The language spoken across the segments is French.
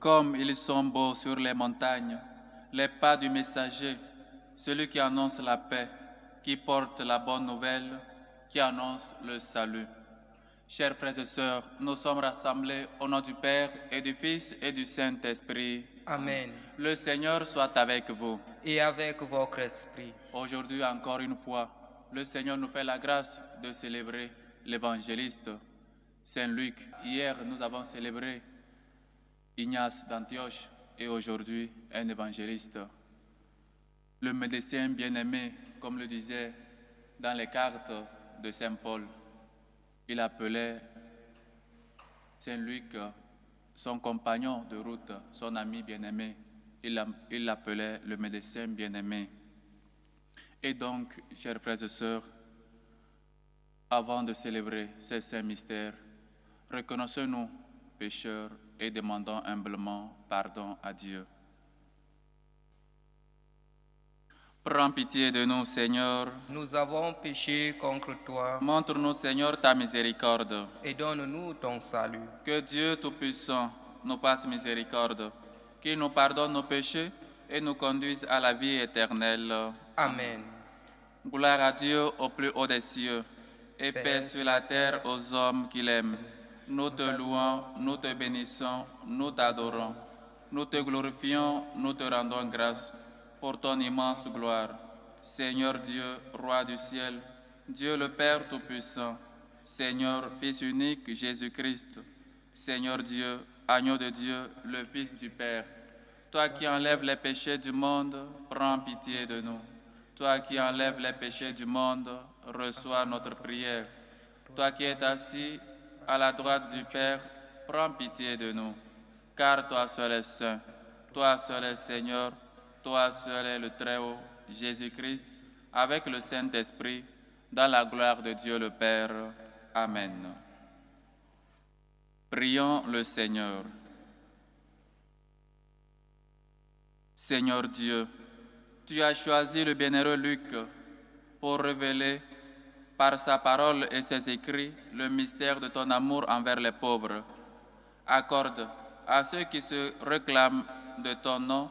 Comme ils sont beaux sur les montagnes, les pas du messager, celui qui annonce la paix, qui porte la bonne nouvelle, qui annonce le salut. Chers frères et sœurs, nous sommes rassemblés au nom du Père et du Fils et du Saint-Esprit. Amen. Le Seigneur soit avec vous. Et avec votre esprit. Aujourd'hui, encore une fois, le Seigneur nous fait la grâce de célébrer l'évangéliste Saint Luc. Hier, nous avons célébré Ignace d'Antioche et aujourd'hui, un évangéliste. Le médecin bien-aimé, comme le disait dans les cartes de Saint Paul, il appelait Saint Luc son compagnon de route, son ami bien-aimé. Il l'appelait le médecin bien-aimé. Et donc, chers frères et sœurs, avant de célébrer ces saints mystères, reconnaissons-nous pécheurs et demandons humblement pardon à Dieu. Prends pitié de nous, Seigneur. Nous avons péché contre toi. Montre-nous, Seigneur, ta miséricorde. Et donne-nous ton salut. Que Dieu Tout-Puissant nous fasse miséricorde, qu'il nous pardonne nos péchés et nous conduise à la vie éternelle. Amen. Gloire à Dieu au plus haut des cieux et paix sur la terre aux hommes qu'il aime. Nous te louons, nous te bénissons, nous t'adorons. Nous te glorifions, nous te rendons grâce pour ton immense gloire. Seigneur Dieu, Roi du ciel, Dieu le Père Tout-Puissant, Seigneur, Fils unique, Jésus-Christ, Seigneur Dieu, Agneau de Dieu, le Fils du Père, toi qui enlèves les péchés du monde, prends pitié de nous. Toi qui enlèves les péchés du monde, reçois notre prière. Toi qui es assis à la droite du Père, prends pitié de nous. Car toi seul es saint, toi seul es Seigneur, toi seul est le Très-Haut, Jésus-Christ, avec le Saint-Esprit, dans la gloire de Dieu le Père. Amen. Prions le Seigneur. Seigneur Dieu, tu as choisi le bienheureux Luc pour révéler par sa parole et ses écrits le mystère de ton amour envers les pauvres. Accorde à ceux qui se réclament de ton nom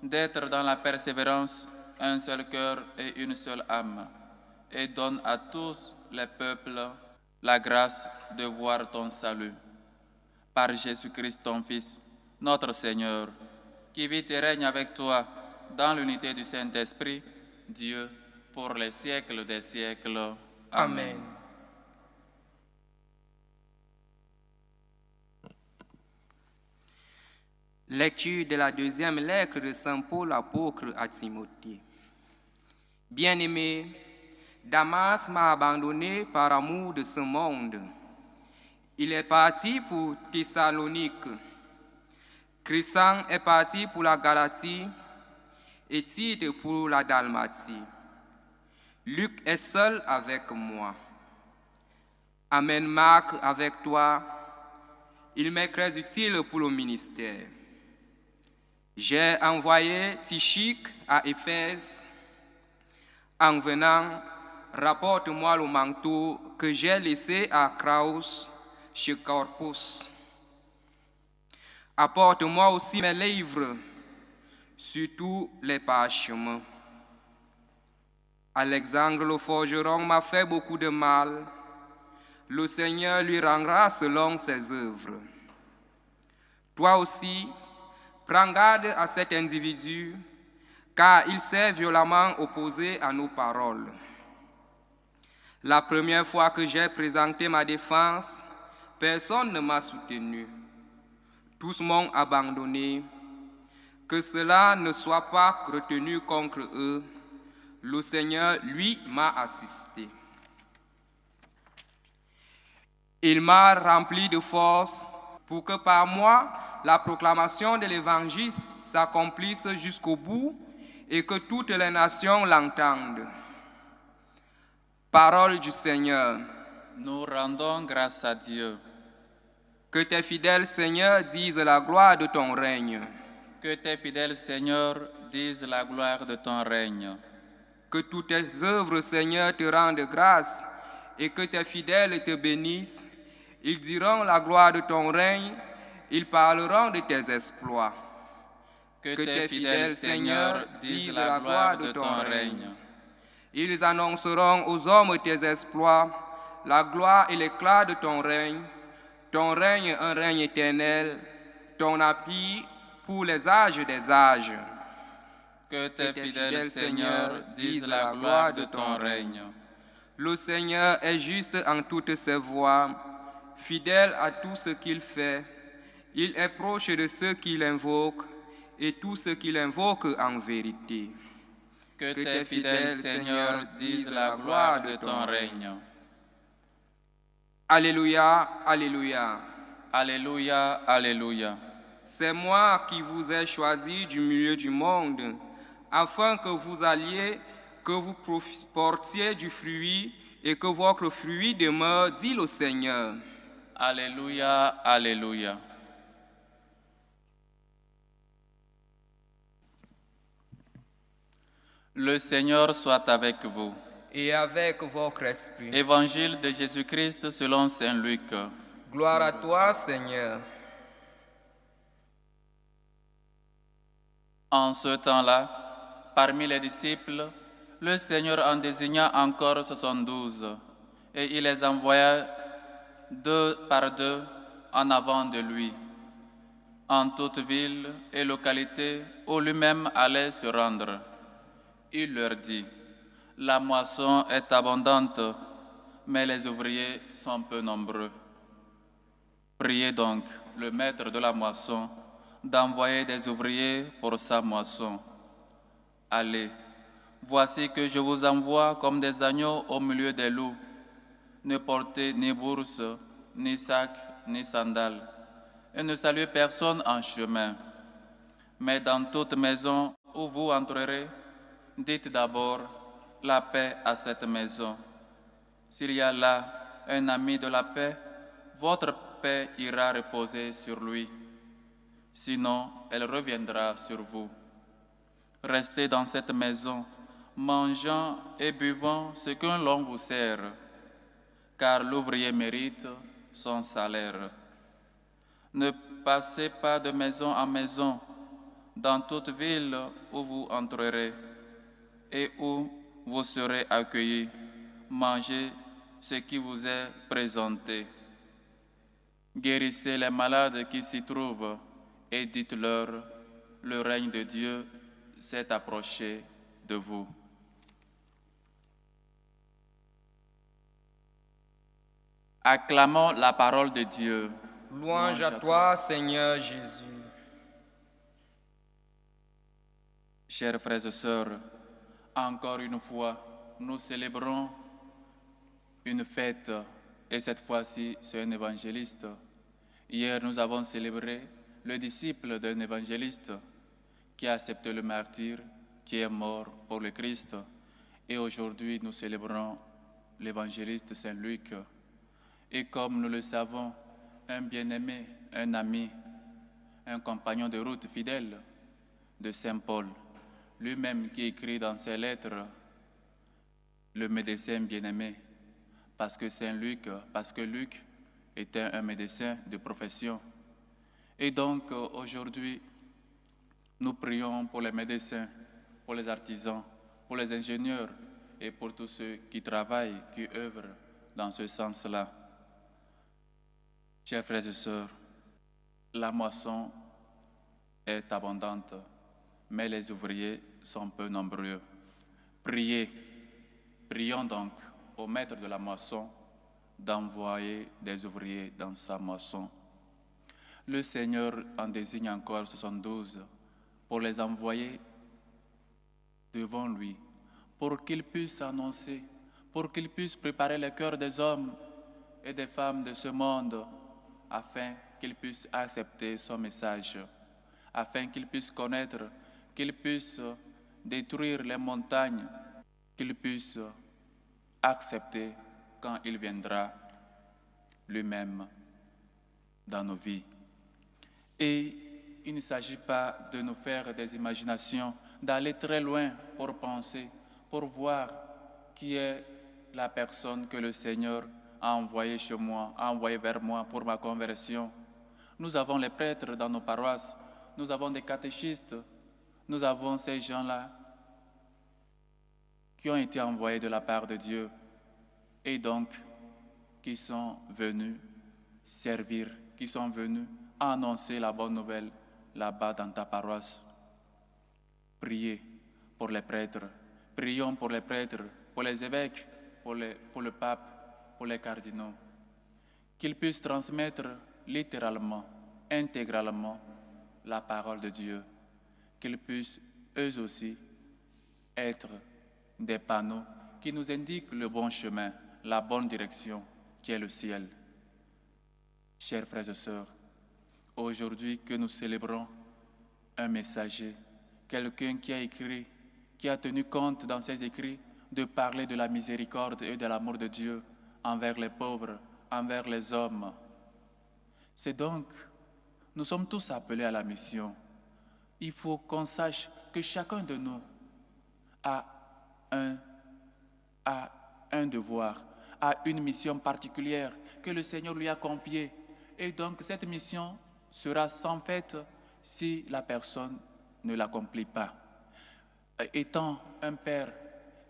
d'être dans la persévérance un seul cœur et une seule âme, et donne à tous les peuples la grâce de voir ton salut. Par Jésus-Christ, ton Fils, notre Seigneur, qui vit et règne avec toi dans l'unité du Saint-Esprit, Dieu, pour les siècles des siècles. Amen. Lecture de la deuxième lettre de Saint Paul apôtre à Timothée. Bien-aimé, Damas m'a abandonné par amour de ce monde. Il est parti pour Thessalonique. Crescens est parti pour la Galatie et Tite pour la Dalmatie. Luc est seul avec moi. Amène Marc avec toi. Il m'est très utile pour le ministère. J'ai envoyé Tychique à Éphèse. En venant, rapporte-moi le manteau que j'ai laissé à Kraus chez Corpus. Apporte-moi aussi mes livres, surtout les parchemins. Alexandre le forgeron m'a fait beaucoup de mal. Le Seigneur lui rendra selon ses œuvres. Toi aussi, prends garde à cet individu, car il s'est violemment opposé à nos paroles. La première fois que j'ai présenté ma défense, personne ne m'a soutenu. Tous m'ont abandonné. Que cela ne soit pas retenu contre eux. Le Seigneur, lui, m'a assisté. Il m'a rempli de force pour que par moi, la proclamation de l'Évangile s'accomplisse jusqu'au bout et que toutes les nations l'entendent. Parole du Seigneur. Nous rendons grâce à Dieu. Que tes fidèles, Seigneur, disent la gloire de ton règne. Que tes fidèles, Seigneur, disent la gloire de ton règne. Que toutes tes œuvres, Seigneur, te rendent grâce et que tes fidèles te bénissent. Ils diront la gloire de ton règne Ils parleront de tes exploits. Que tes fidèles, Seigneur, disent la gloire de ton règne. Ils annonceront aux hommes tes exploits, la gloire et l'éclat de ton règne un règne éternel, ton appui pour les âges des âges. Que tes fidèles, Seigneur, disent la gloire de ton règne. Le Seigneur est juste en toutes ses voies, fidèle à tout ce qu'il fait. Il est proche de ceux qui l'invoquent et tous ceux qui l'invoquent en vérité. Que tes fidèles, Seigneur, disent la gloire de ton règne. Alléluia, alléluia. Alléluia, alléluia. C'est moi qui vous ai choisi du milieu du monde, afin que vous alliez, que vous portiez du fruit et que votre fruit demeure, dit le Seigneur. Alléluia, alléluia. Le Seigneur soit avec vous. Et avec votre esprit. Évangile de Jésus-Christ selon saint Luc. Gloire à toi, Seigneur. En ce temps-là, parmi les disciples, le Seigneur en désigna encore 72, et il les envoya 2 par 2 en avant de lui, en toute ville et localité où lui-même allait se rendre. Il leur dit: la moisson est abondante, mais les ouvriers sont peu nombreux. Priez donc le maître de la moisson d'envoyer des ouvriers pour sa moisson. Allez, voici que je vous envoie comme des agneaux au milieu des loups. Ne portez ni bourse, ni sac, ni sandales, et ne saluez personne en chemin. Mais dans toute maison où vous entrerez, dites d'abord: la paix à cette maison. S'il y a là un ami de la paix, votre paix ira reposer sur lui. Sinon, elle reviendra sur vous. Restez dans cette maison, mangeant et buvant ce que l'on vous sert, car l'ouvrier mérite son salaire. Ne passez pas de maison en maison, dans toute ville où vous entrerez et où vous serez accueillis. Mangez ce qui vous est présenté. Guérissez les malades qui s'y trouvent et dites-leur: le règne de Dieu s'est approché de vous. Acclamons la parole de Dieu. Louange à toi, Seigneur Jésus. Chers frères et sœurs, encore une fois, nous célébrons une fête, et cette fois-ci, c'est un évangéliste. Hier, nous avons célébré le disciple d'un évangéliste qui a accepté le martyre, qui est mort pour le Christ. Et aujourd'hui, nous célébrons l'évangéliste Saint Luc. Et comme nous le savons, un bien-aimé, un ami, un compagnon de route fidèle de Saint Paul, lui-même qui écrit dans ses lettres le médecin bien-aimé, parce que Luc était un médecin de profession. Et donc aujourd'hui, nous prions pour les médecins, pour les artisans, pour les ingénieurs et pour tous ceux qui travaillent, qui œuvrent dans ce sens-là. Chers frères et sœurs, la moisson est abondante, mais les ouvriers sont peu nombreux. Prions donc au maître de la moisson d'envoyer des ouvriers dans sa moisson. Le Seigneur en désigne encore 72 pour les envoyer devant lui, pour qu'ils puissent annoncer, pour qu'ils puissent préparer le cœur des hommes et des femmes de ce monde, afin qu'ils puissent accepter son message, afin qu'ils puissent connaître, qu'ils puissent détruire les montagnes, qu'ils puissent accepter quand il viendra lui-même dans nos vies. Et il ne s'agit pas de nous faire des imaginations, d'aller très loin pour penser, pour voir qui est la personne que le Seigneur a envoyée chez moi, a envoyée vers moi pour ma conversion. Nous avons les prêtres dans nos paroisses, nous avons des catéchistes, nous avons ces gens-là qui ont été envoyés de la part de Dieu et donc qui sont venus servir, qui sont venus annoncer la bonne nouvelle là-bas dans ta paroisse. Priez pour les prêtres, prions pour les prêtres, pour les évêques, pour le pape, pour les cardinaux, qu'ils puissent transmettre littéralement, intégralement la parole de Dieu, qu'ils puissent eux aussi être des panneaux qui nous indiquent le bon chemin, la bonne direction qui est le ciel. Chers frères et sœurs, aujourd'hui que nous célébrons un messager, quelqu'un qui a écrit, qui a tenu compte dans ses écrits de parler de la miséricorde et de l'amour de Dieu envers les pauvres, envers les hommes. C'est donc, nous sommes tous appelés à la mission. Il faut qu'on sache que chacun de nous a un devoir, a une mission particulière que le Seigneur lui a confiée. Et donc cette mission sera sans fait si la personne ne l'accomplit pas. Étant un père,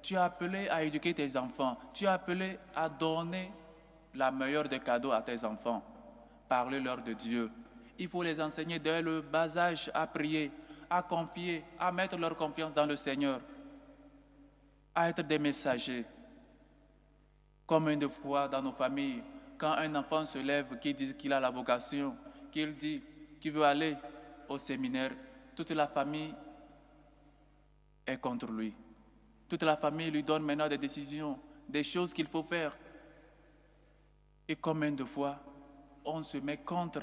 tu es appelé à éduquer tes enfants, tu es appelé à donner la meilleure des cadeaux à tes enfants. Parlez-leur de Dieu. Il faut les enseigner dès le bas âge à prier, à confier, à mettre leur confiance dans le Seigneur, à être des messagers. Combien de fois dans nos familles, quand un enfant se lève, qui dit qu'il a la vocation, qu'il dit qu'il veut aller au séminaire, toute la famille est contre lui. Toute la famille lui donne maintenant des décisions, des choses qu'il faut faire. Et combien de fois on se met contre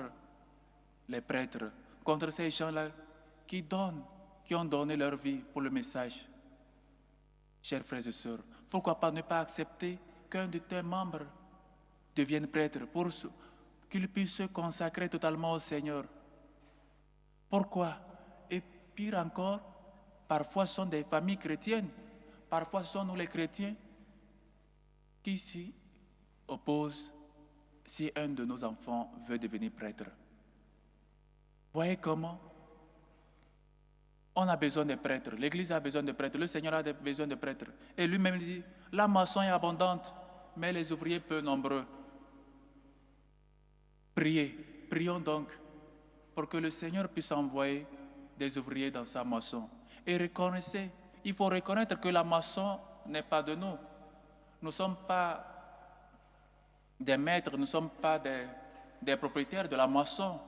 les prêtres, contre ces gens-là qui ont donné leur vie pour le message. Chers frères et sœurs, pourquoi pas ne pas accepter qu'un de tes membres devienne prêtre pour qu'il puisse se consacrer totalement au Seigneur? Pourquoi? Et pire encore, parfois ce sont des familles chrétiennes, parfois ce sont nous les chrétiens qui s'y opposent si un de nos enfants veut devenir prêtre. Voyez comment on a besoin de prêtres, l'Église a besoin de prêtres, le Seigneur a besoin de prêtres. Et lui-même dit, la moisson est abondante, mais les ouvriers peu nombreux. Prions donc pour que le Seigneur puisse envoyer des ouvriers dans sa moisson. Et reconnaissez, il faut reconnaître que la moisson n'est pas de nous. Nous ne sommes pas des maîtres, nous ne sommes pas des propriétaires de la moisson.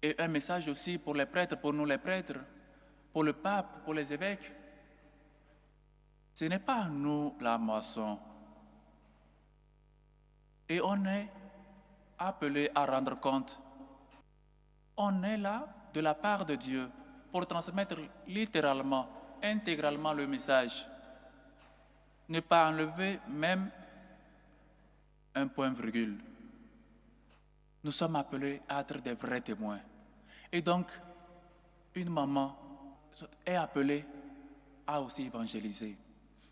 Et un message aussi pour les prêtres, pour nous les prêtres, pour le pape, pour les évêques. Ce n'est pas nous la moisson. Et on est appelé à rendre compte. On est là de la part de Dieu pour transmettre littéralement, intégralement le message. Ne pas enlever même un point-virgule. Nous sommes appelés à être des vrais témoins. Et donc, une maman est appelée à aussi évangéliser,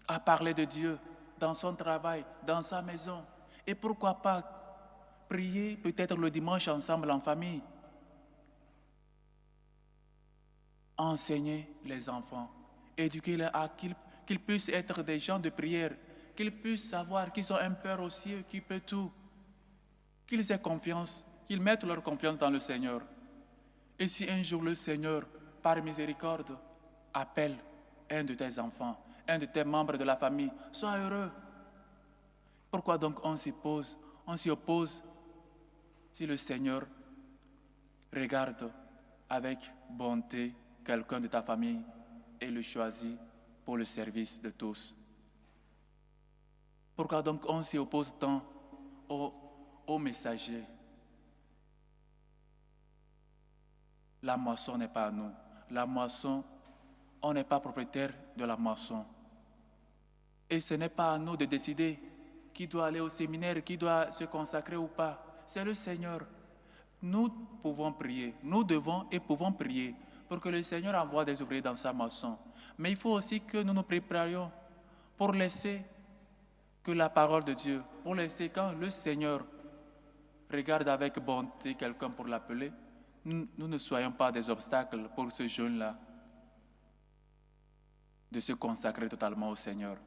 à parler de Dieu dans son travail, dans sa maison. Et pourquoi pas prier peut-être le dimanche ensemble en famille. Enseigner les enfants, éduquer-les à qu'ils puissent être des gens de prière, qu'ils puissent savoir qu'ils ont un Père au ciel qui peut tout, qu'ils aient confiance, qu'ils mettent leur confiance dans le Seigneur. Et si un jour le Seigneur, par miséricorde, appelle un de tes enfants, un de tes membres de la famille, sois heureux. Pourquoi donc on s'y oppose si le Seigneur regarde avec bonté quelqu'un de ta famille et le choisit pour le service de tous? Pourquoi donc on s'y oppose tant aux messagers? La moisson n'est pas à nous. La moisson, on n'est pas propriétaire de la moisson. Et ce n'est pas à nous de décider qui doit aller au séminaire, qui doit se consacrer ou pas. C'est le Seigneur. Nous pouvons prier, nous devons et pouvons prier pour que le Seigneur envoie des ouvriers dans sa moisson. Mais il faut aussi que nous nous préparions pour laisser que la parole de Dieu, pour laisser quand le Seigneur regarde avec bonté quelqu'un pour l'appeler, nous ne soyons pas des obstacles pour ce jeune-là de se consacrer totalement au Seigneur.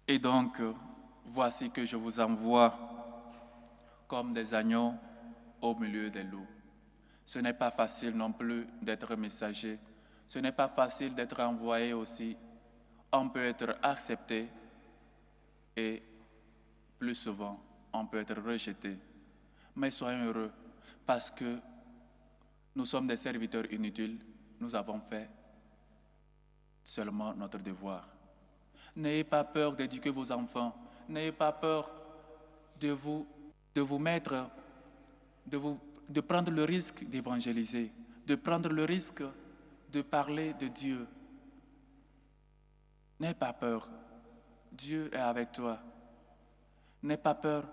Et donc, voici que je vous envoie comme des agneaux au milieu des loups. Ce n'est pas facile non plus d'être messager. Ce n'est pas facile d'être envoyé aussi. On peut être accepté et plus souvent, on peut être rejeté. Mais soyons heureux parce que nous sommes des serviteurs inutiles. Nous avons fait seulement notre devoir. N'ayez pas peur d'éduquer vos enfants. N'ayez pas peur de vous mettre, de prendre le risque d'évangéliser, de prendre le risque de parler de Dieu. N'aie pas peur. Dieu est avec toi. N'aie pas peur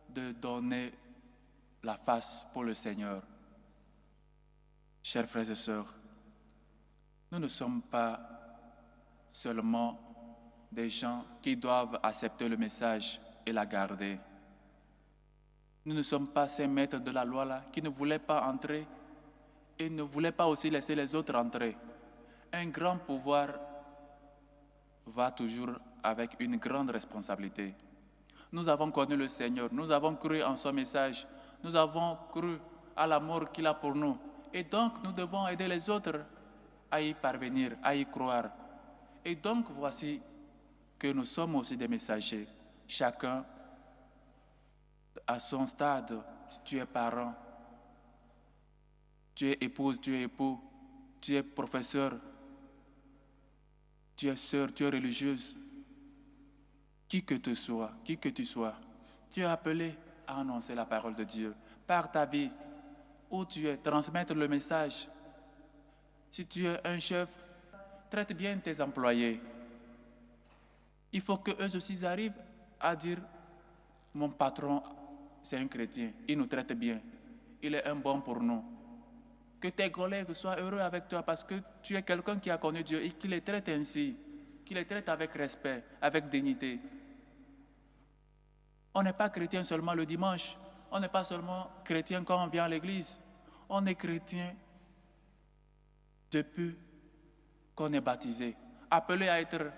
de donner la face pour le Seigneur. Chers frères et sœurs, nous ne sommes pas seulement des gens qui doivent accepter le message et la garder. Nous ne sommes pas ces maîtres de la loi là qui ne voulaient pas entrer et ne voulaient pas aussi laisser les autres entrer. Un grand pouvoir va toujours avec une grande responsabilité. Nous avons connu le Seigneur, nous avons cru en son message, nous avons cru à l'amour qu'il a pour nous. Et donc, nous devons aider les autres à y parvenir, à y croire. Et donc, voici que nous sommes aussi des messagers. Chacun à son stade. Tu es parent, tu es épouse, tu es époux, tu es professeur, tu es sœur, tu es religieuse. Qui que tu sois, tu es appelé à annoncer la parole de Dieu par ta vie, où tu es, transmettre le message. Si tu es un chef, traite bien tes employés. Il faut qu'eux aussi arrivent à dire « Mon patron, c'est un chrétien, il nous traite bien, il est un bon pour nous. » Que tes collègues soient heureux avec toi parce que tu es quelqu'un qui a connu Dieu et qui les traite ainsi, qui les traite avec respect, avec dignité. On n'est pas chrétien seulement le dimanche, on n'est pas seulement chrétien quand on vient à l'église, on est chrétien depuis qu'on est baptisé, appelé à être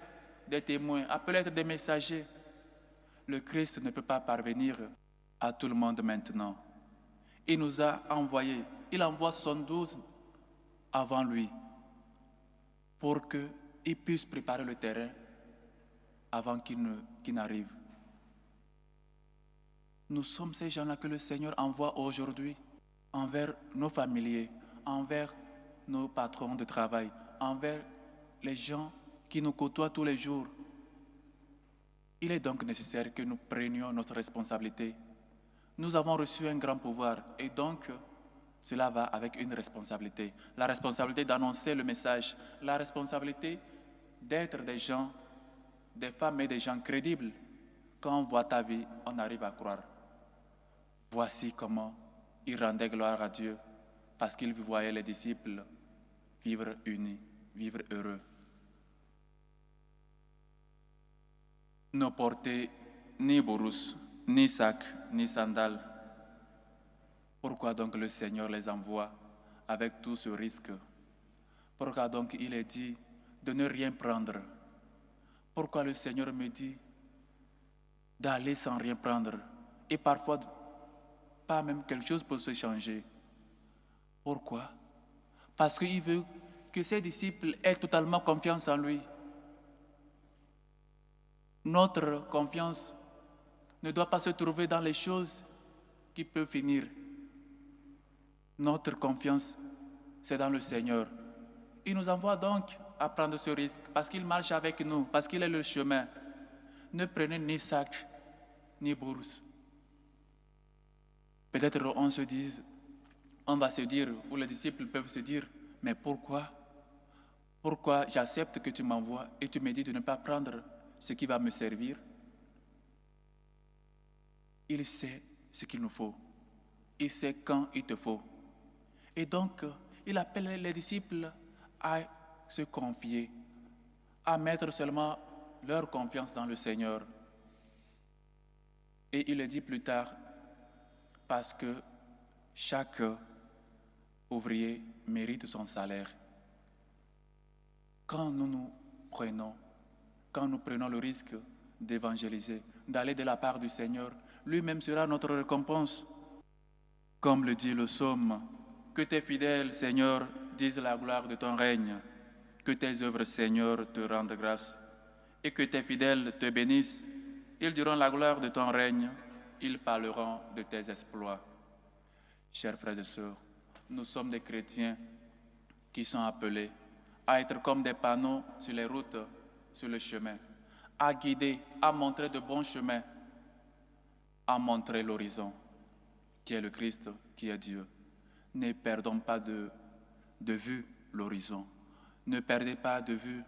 des témoins, appelé à être des messagers. Le Christ ne peut pas parvenir à tout le monde maintenant. Il nous a envoyés, il envoie 72 avant lui pour qu'il puisse préparer le terrain avant qu'il n'arrive. Nous sommes ces gens-là que le Seigneur envoie aujourd'hui envers nos familiers, envers nos patrons de travail, envers les gens qui nous côtoient tous les jours. Il est donc nécessaire que nous prenions notre responsabilité. Nous avons reçu un grand pouvoir et donc cela va avec une responsabilité. La responsabilité d'annoncer le message, la responsabilité d'être des gens, des femmes et des gens crédibles. Quand on voit ta vie, on arrive à croire. Voici comment il rendait gloire à Dieu parce qu'il voyait les disciples vivre unis, vivre heureux. Ne portez ni bourous, ni sac, ni sandales. Pourquoi donc le Seigneur les envoie avec tout ce risque? Pourquoi donc il est dit de ne rien prendre? Pourquoi le Seigneur me dit d'aller sans rien prendre et parfois pas même quelque chose pour se changer? Pourquoi? Parce qu'il veut que ses disciples aient totalement confiance en lui. Notre confiance ne doit pas se trouver dans les choses qui peuvent finir. Notre confiance, c'est dans le Seigneur. Il nous envoie donc à prendre ce risque parce qu'il marche avec nous, parce qu'il est le chemin. Ne prenez ni sac, ni bourse. Peut-être on va se dire, ou les disciples peuvent se dire, mais pourquoi j'accepte que tu m'envoies et tu me dis de ne pas prendre ce qui va me servir? Il sait ce qu'il nous faut. Il sait quand il te faut. Et donc, il appelle les disciples à se confier, à mettre seulement leur confiance dans le Seigneur. Et il le dit plus tard, parce que chaque ouvrier mérite son salaire. Quand nous prenons le risque d'évangéliser, d'aller de la part du Seigneur, lui-même sera notre récompense. Comme le dit le psaume, que tes fidèles, Seigneur, disent la gloire de ton règne, que tes œuvres, Seigneur, te rendent grâce, et que tes fidèles te bénissent. Ils diront la gloire de ton règne, ils parleront de tes exploits. Chers frères et sœurs, nous sommes des chrétiens qui sont appelés à être comme des panneaux sur les routes, sur le chemin, à guider, à montrer de bons chemins, à montrer l'horizon, qui est le Christ, qui est Dieu. Ne perdons pas de vue l'horizon. Ne perdez pas de vue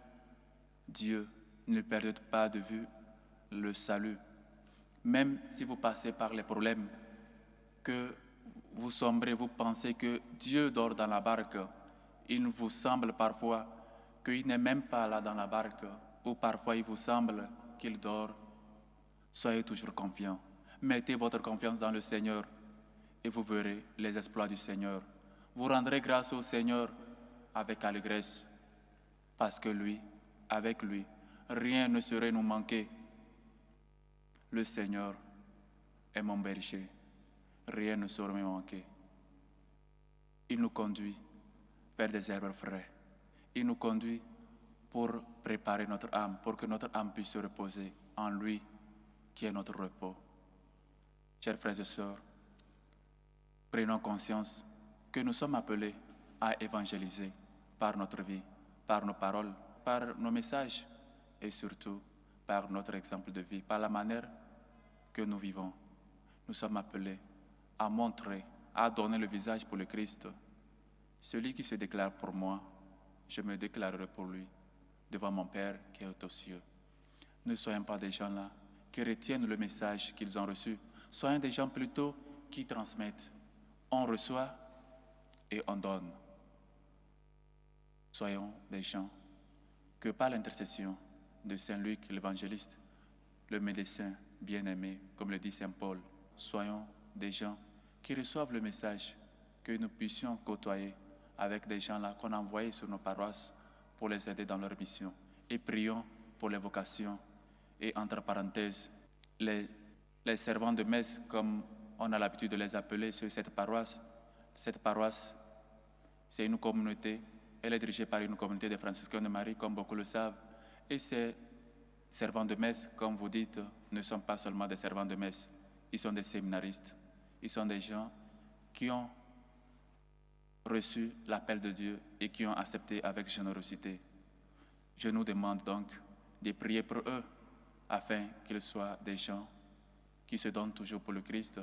Dieu. Ne perdez pas de vue le salut. Même si vous passez par les problèmes, que vous sombrez, vous pensez que Dieu dort dans la barque, il vous semble parfois qu'il n'est même pas là dans la barque, ou parfois il vous semble qu'il dort. Soyez toujours confiants. Mettez votre confiance dans le Seigneur et vous verrez les exploits du Seigneur. Vous rendrez grâce au Seigneur avec allégresse, parce que lui, avec lui, rien ne saurait nous manquer. Le Seigneur est mon berger, rien ne saurait me manquer. Il nous conduit vers des herbes frais. Il nous conduit pour préparer notre âme, pour que notre âme puisse se reposer en lui, qui est notre repos. Chers frères et sœurs, prenons conscience que nous sommes appelés à évangéliser par notre vie, par nos paroles, par nos messages et surtout par notre exemple de vie, par la manière que nous vivons. Nous sommes appelés à montrer, à donner le visage pour le Christ. Celui qui se déclare pour moi, je me déclarerai pour lui, devant mon Père qui est aux cieux. Ne soyons pas des gens là qui retiennent le message qu'ils ont reçu. Soyons des gens plutôt qui transmettent. On reçoit et on donne. Soyons des gens que par l'intercession de Saint Luc l'évangéliste, le médecin bien-aimé, comme le dit Saint Paul, soyons des gens qui reçoivent le message, que nous puissions côtoyer avec des gens là qu'on a envoyés sur nos paroisses pour les aider dans leur mission. Et prions pour les vocations et entre parenthèses, les servants de messe, comme on a l'habitude de les appeler sur cette paroisse. Cette paroisse, c'est une communauté, elle est dirigée par une communauté de franciscains de Marie, comme beaucoup le savent. Et ces servants de messe, comme vous dites, ne sont pas seulement des servants de messe, ils sont des séminaristes. Ils sont des gens qui ont reçu l'appel de Dieu et qui ont accepté avec générosité. Je nous demande donc de prier pour eux afin qu'ils soient des gens qui se donnent toujours pour le Christ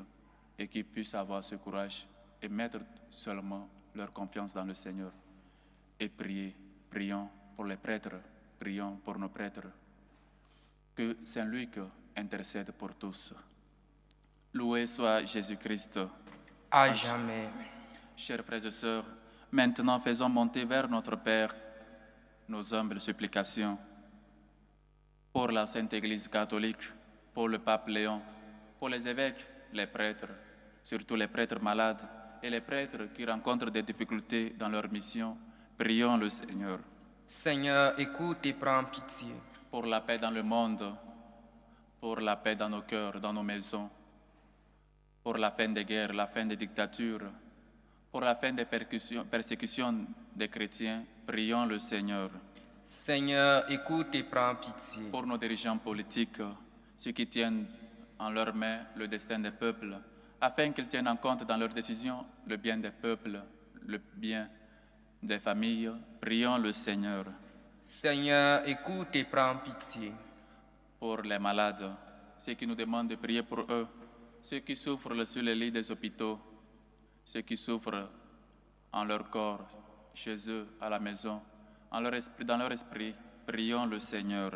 et qui puissent avoir ce courage et mettre seulement leur confiance dans le Seigneur. Et prions pour les prêtres, prions pour nos prêtres. Que Saint Luc intercède pour tous. Loué soit Jésus-Christ. À jamais. Chers frères et sœurs, maintenant faisons monter vers notre Père nos humbles supplications pour la Sainte Église catholique, pour le pape Léon, pour les évêques, les prêtres, surtout les prêtres malades et les prêtres qui rencontrent des difficultés dans leur mission. Prions le Seigneur. Seigneur, écoute et prends pitié. Pour la paix dans le monde, pour la paix dans nos cœurs, dans nos maisons, pour la fin des guerres, la fin des dictatures, pour la fin des persécutions des chrétiens, prions le Seigneur. Seigneur, écoute et prends pitié. Pour nos dirigeants politiques, ceux qui tiennent en leurs mains le destin des peuples, afin qu'ils tiennent en compte dans leurs décisions le bien des peuples, le bien des familles, prions le Seigneur. Seigneur, écoute et prends pitié. Pour les malades, ceux qui nous demandent de prier pour eux, ceux qui souffrent sur les lits des hôpitaux, ceux qui souffrent en leur corps, chez eux, à la maison, dans leur esprit, prions le Seigneur.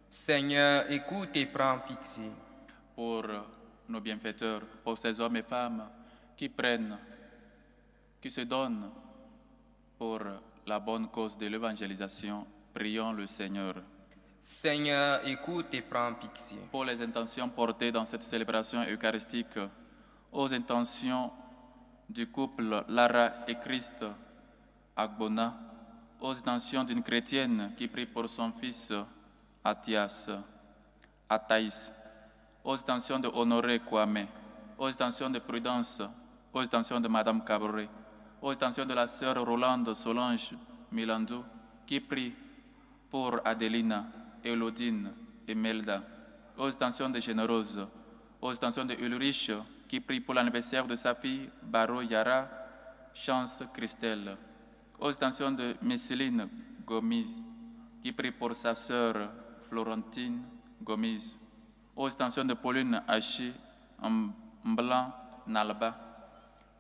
Seigneur, écoute et prends pitié. Pour nos bienfaiteurs, pour ces hommes et femmes qui prennent, qui se donnent pour la bonne cause de l'évangélisation, prions le Seigneur. Seigneur, écoute et prends pitié. Pour les intentions portées dans cette célébration eucharistique, aux intentions du couple Lara et Christ Agbona, aux intentions d'une chrétienne qui prie pour son fils Athias, Athaïs, aux intentions de Honoré Kwame, aux intentions de Prudence, aux intentions de Madame Cabré, aux intentions de la sœur Rolande Solange Milandou, qui prie pour Adelina, Elodine et Melda, aux intentions de Généreuse, aux intentions de Ulrich, qui prie pour l'anniversaire de sa fille Baro Yara, Chance Christelle, aux intentions de Messeline Gomis, qui prie pour sa sœur Florentine Gomis, aux intentions de Pauline Haché Mblan Nalba.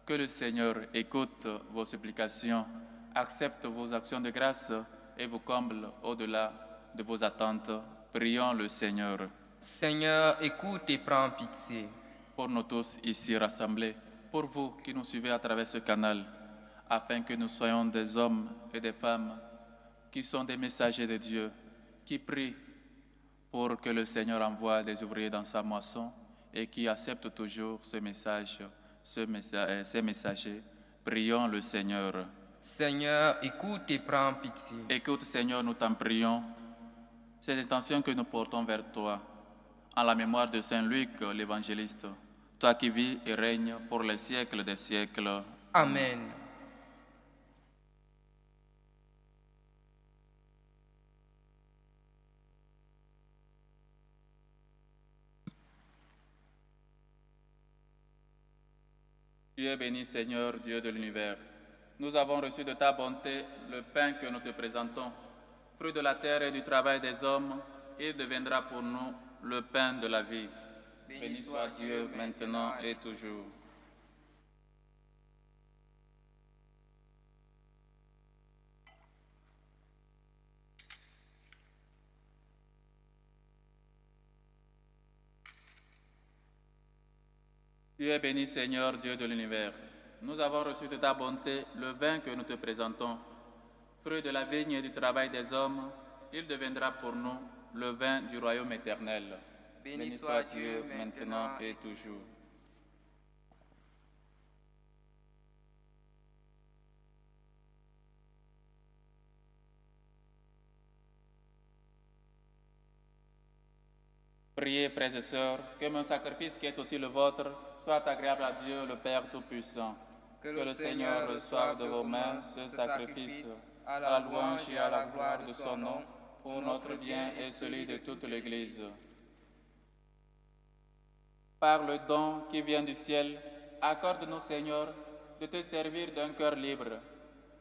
Que le Seigneur écoute vos supplications, accepte vos actions de grâce et vous comble au-delà de vos attentes. Prions le Seigneur. Seigneur, écoute et prends pitié. Pour nous tous ici rassemblés, pour vous qui nous suivez à travers ce canal, afin que nous soyons des hommes et des femmes qui sont des messagers de Dieu, qui prient pour que le Seigneur envoie des ouvriers dans sa moisson et qui acceptent toujours ce message, ces messagers. Prions le Seigneur. Seigneur, écoute et prends pitié. Écoute, Seigneur, nous t'en prions, ces intentions que nous portons vers toi, en la mémoire de Saint Luc, l'évangéliste, toi qui vis et règnes pour les siècles des siècles. Amen. Tu es béni, Seigneur, Dieu de l'univers. Nous avons reçu de ta bonté le pain que nous te présentons, fruit de la terre et du travail des hommes. Il deviendra pour nous le pain de la vie. Béni soit Dieu maintenant et toujours. Tu es béni, Seigneur, Dieu de l'univers. Nous avons reçu de ta bonté le vin que nous te présentons, fruit de la vigne et du travail des hommes. Il deviendra pour nous le vin du royaume éternel. Béni soit Dieu maintenant et toujours. Priez, frères et sœurs, que mon sacrifice qui est aussi le vôtre soit agréable à Dieu, le Père Tout-Puissant. Que le Seigneur reçoive de vos mains ce sacrifice à la louange et à la gloire de son nom, pour notre bien et celui de toute l'Église. Par le don qui vient du ciel, accorde-nous, Seigneur, de te servir d'un cœur libre,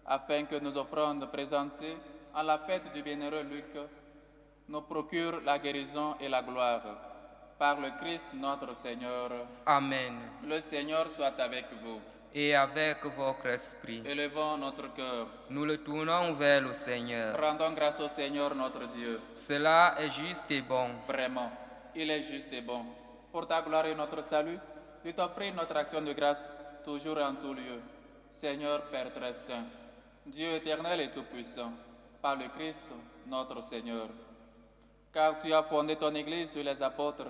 afin que nos offrandes présentées à la fête du bienheureux Luc nous procurent la guérison et la gloire. Par le Christ notre Seigneur. Amen. Le Seigneur soit avec vous. Et avec votre esprit. Élevons notre cœur. Nous le tournons vers le Seigneur. Rendons grâce au Seigneur notre Dieu. Cela est juste et bon. Vraiment, il est juste et bon. Pour ta gloire et notre salut, de t'offrir notre action de grâce, toujours et en tout lieu. Seigneur Père très saint, Dieu éternel et tout-puissant, par le Christ notre Seigneur. Car tu as fondé ton Église sur les apôtres,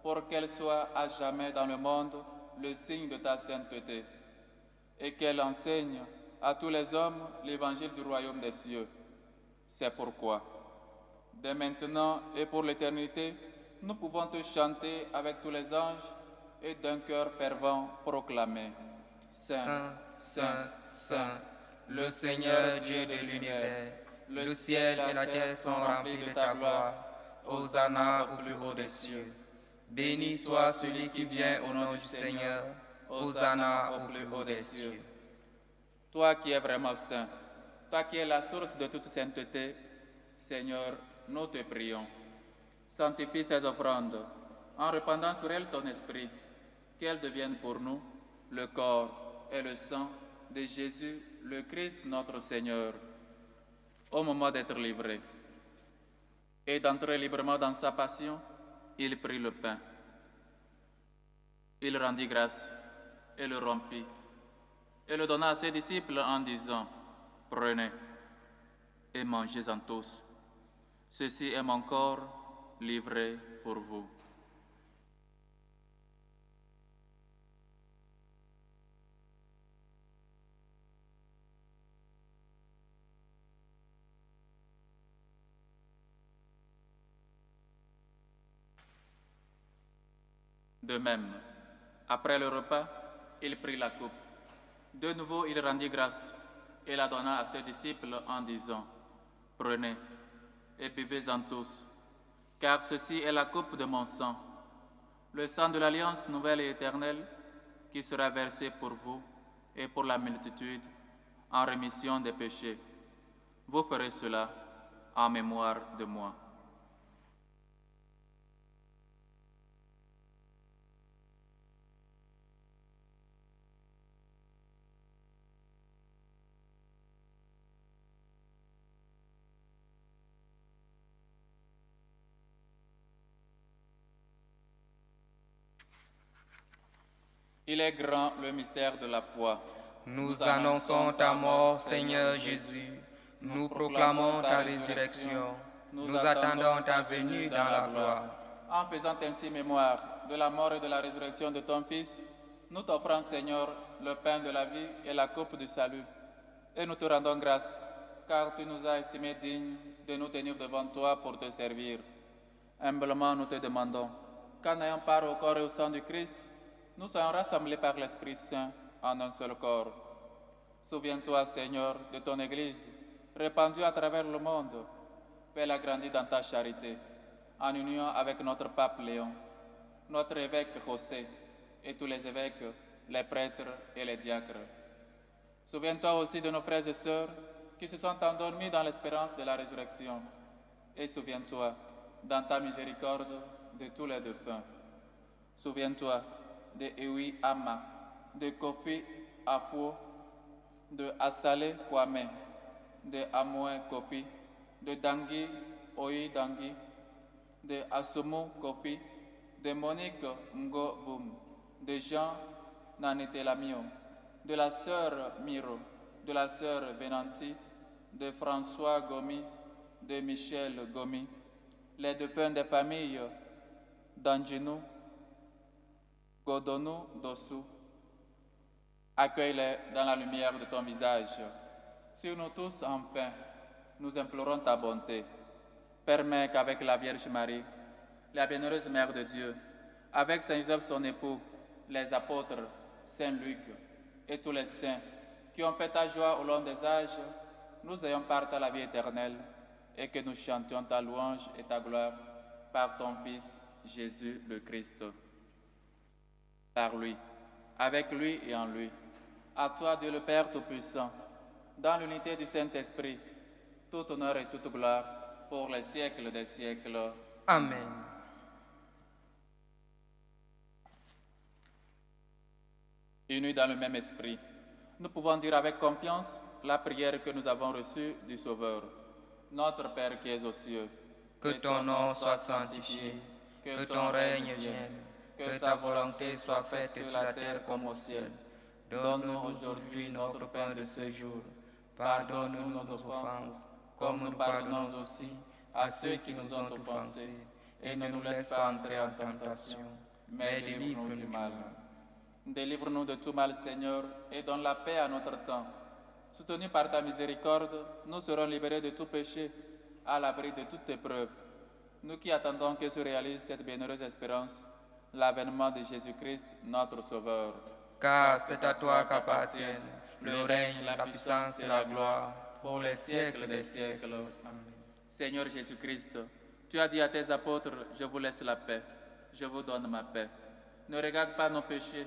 pour qu'elle soit à jamais dans le monde le signe de ta sainteté, et qu'elle enseigne à tous les hommes l'évangile du royaume des cieux. C'est pourquoi, dès maintenant et pour l'éternité, nous pouvons te chanter avec tous les anges et d'un cœur fervent proclamer: Saint, Saint, Saint, le Seigneur Dieu de l'univers, le ciel et la terre sont remplis de ta gloire. Hosanna au plus haut des cieux. Béni soit celui qui vient au nom du Seigneur. Hosanna au plus haut des cieux. Toi qui es vraiment saint, toi qui es la source de toute sainteté, Seigneur, nous te prions. Sanctifie ces offrandes, en répandant sur elles ton esprit, qu'elles deviennent pour nous le corps et le sang de Jésus, le Christ notre Seigneur. Au moment d'être livré et d'entrer librement dans sa passion, il prit le pain. Il rendit grâce et le rompit, et le donna à ses disciples en disant: Prenez et mangez-en tous. Ceci est mon corps livré pour vous. De même, après le repas, il prit la coupe. De nouveau, il rendit grâce et la donna à ses disciples en disant, « Prenez et buvez-en tous, car ceci est la coupe de mon sang, le sang de l'alliance nouvelle et éternelle qui sera versé pour vous et pour la multitude en rémission des péchés. Vous ferez cela en mémoire de moi. » Il est grand le mystère de la foi. Nous annonçons ta mort, Seigneur Jésus. Nous proclamons ta résurrection. Nous attendons ta venue dans la gloire. En faisant ainsi mémoire de la mort et de la résurrection de ton Fils, nous t'offrons, Seigneur, le pain de la vie et la coupe du salut. Et nous te rendons grâce, car tu nous as estimés dignes de nous tenir devant toi pour te servir. Humblement, nous te demandons, qu'en ayant part au corps et au sang du Christ, nous soyons rassemblés par l'Esprit Saint en un seul corps. Souviens-toi, Seigneur, de ton Église, répandue à travers le monde. Fais-la grandir dans ta charité, en union avec notre pape Léon, notre évêque José et tous les évêques, les prêtres et les diacres. Souviens-toi aussi de nos frères et sœurs qui se sont endormis dans l'espérance de la résurrection. Et souviens-toi, dans ta miséricorde, de tous les défunts. Souviens-toi de Ewi Ama, de Kofi Afo, de Asale Kwame, de Amoe Kofi, de Dangui Oyi Dangui, de Asomo Kofi, de Monique Ngo Boum, de Jean Nanitelamio, de la sœur Miro, de la sœur Venanti, de François Gomi, de Michel Gomi, les défunts des familles d'Anginou, Godonou, Dossou. Accueille-les dans la lumière de ton visage. Sur nous tous, enfin, nous implorons ta bonté. Permets qu'avec la Vierge Marie, la bienheureuse Mère de Dieu, avec Saint Joseph son époux, les apôtres, Saint Luc et tous les saints qui ont fait ta joie au long des âges, nous ayons part à la vie éternelle et que nous chantions ta louange et ta gloire par ton Fils, Jésus le Christ. Par lui, avec lui et en lui. À toi, Dieu le Père Tout-Puissant, dans l'unité du Saint-Esprit, tout honneur et toute gloire pour les siècles des siècles. Amen. Unis dans le même esprit, nous pouvons dire avec confiance la prière que nous avons reçue du Sauveur. Notre Père qui es aux cieux, que ton nom soit sanctifié, que ton règne vienne, que ta volonté soit faite sur la terre comme au ciel. Donne-nous aujourd'hui notre pain de ce jour. Pardonne-nous nos offenses, comme nous pardonnons aussi à ceux qui nous ont offensés. Et ne nous laisse pas entrer en tentation, mais délivre-nous du mal. Délivre-nous de tout mal, Seigneur, et donne la paix à notre temps. Soutenus par ta miséricorde, nous serons libérés de tout péché, à l'abri de toute épreuve. Nous qui attendons que se réalise cette bienheureuse espérance, l'avènement de Jésus-Christ, notre Sauveur. Car c'est à toi qu'appartiennent le règne, la puissance et la gloire pour les siècles des siècles. Amen. Seigneur Jésus-Christ, tu as dit à tes apôtres, je vous laisse la paix, je vous donne ma paix. Ne regarde pas nos péchés,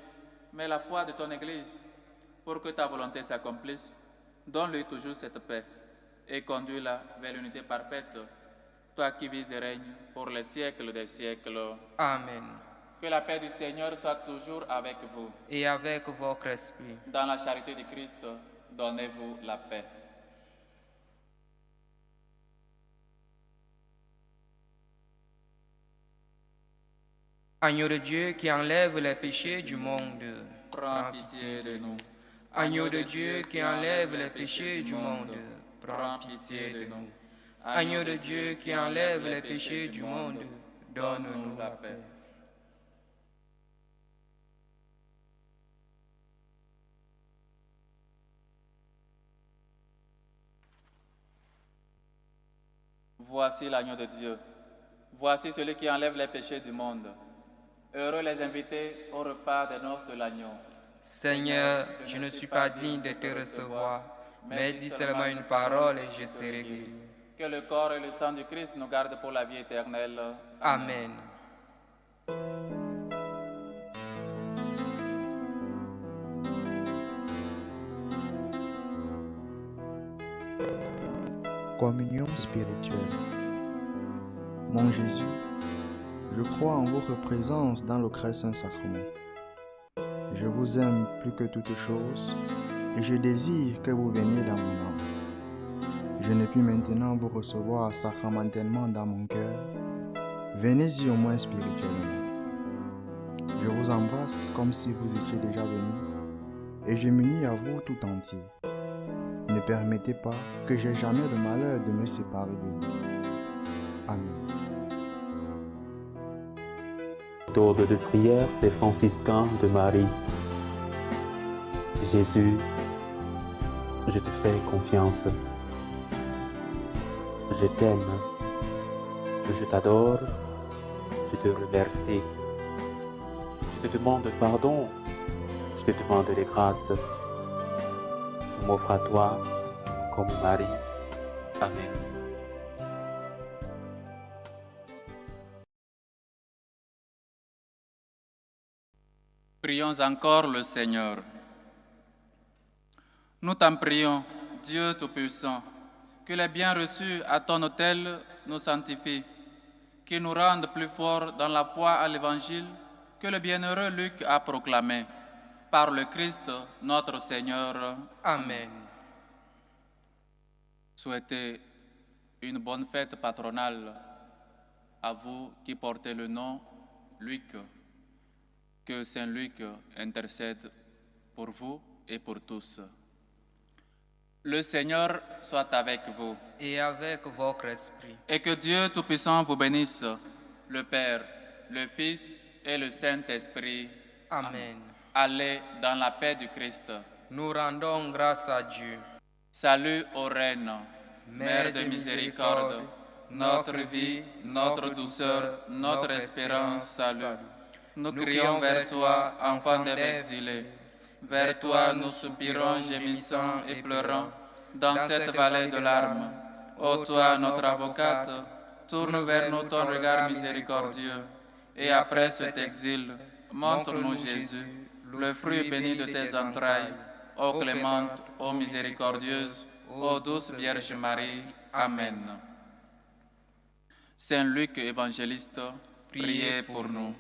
mais la foi de ton Église. Pour que ta volonté s'accomplisse, donne-lui toujours cette paix et conduis-la vers l'unité parfaite, toi qui vis et règnes pour les siècles des siècles. Amen. Que la paix du Seigneur soit toujours avec vous. Et avec votre esprit. Dans la charité du Christ, donnez-vous la paix. Agneau de Dieu qui enlève les péchés du monde, Prends pitié de nous. Agneau de Dieu qui enlève les péchés du monde, prends pitié de nous. Agneau de Dieu qui enlève les péchés du monde, donne-nous la paix. Voici l'agneau de Dieu. Voici celui qui enlève les péchés du monde. Heureux les invités au repas des noces de l'agneau. Seigneur, je ne suis pas digne de te recevoir, mais dis seulement une parole et je serai guéri. Que le corps et le sang du Christ nous gardent pour la vie éternelle. Amen. Communion spirituelle. Mon Jésus, je crois en votre présence dans le très saint sacrement. Je vous aime plus que toute chose et je désire que vous veniez dans mon âme. Je ne puis maintenant vous recevoir sacramentellement dans mon cœur. Venez-y au moins spirituellement. Je vous embrasse comme si vous étiez déjà venu et je m'unis à vous tout entier. Ne permettez pas que j'aie jamais le malheur de me séparer de vous. Amen. Méthode de prière des franciscains de Marie. Jésus, je te fais confiance. Je t'aime. Je t'adore. Je te remercie. Je te demande pardon. Je te demande des grâces. Je m'offre à toi comme Marie. Amen. Prions encore le Seigneur. Nous t'en prions, Dieu Tout-Puissant, que les biens reçus à ton autel nous sanctifient, qu'ils nous rendent plus forts dans la foi à l'Évangile que le bienheureux Luc a proclamé. Par le Christ, notre Seigneur. Amen. Souhaitez une bonne fête patronale à vous qui portez le nom Luc. Que Saint Luc intercède pour vous et pour tous. Le Seigneur soit avec vous. Et avec votre esprit. Et que Dieu Tout-Puissant vous bénisse, le Père, le Fils et le Saint-Esprit. Amen. Allez dans la paix du Christ. Nous rendons grâce à Dieu. Salut aux reines, Mère de miséricorde, notre vie, notre douceur, notre espérance, salut. Nous crions vers toi, enfant des exilés. Vers toi, nous soupirons, gémissant et pleurant, dans cette vallée de larmes. Ô toi, notre avocate, tourne vers nous ton regard miséricordieux. Et après cet exil, montre-nous Jésus, le fruit béni de tes entrailles. Ô clémente, ô miséricordieuse, ô douce Vierge Marie. Amen. Saint Luc évangéliste, priez pour nous.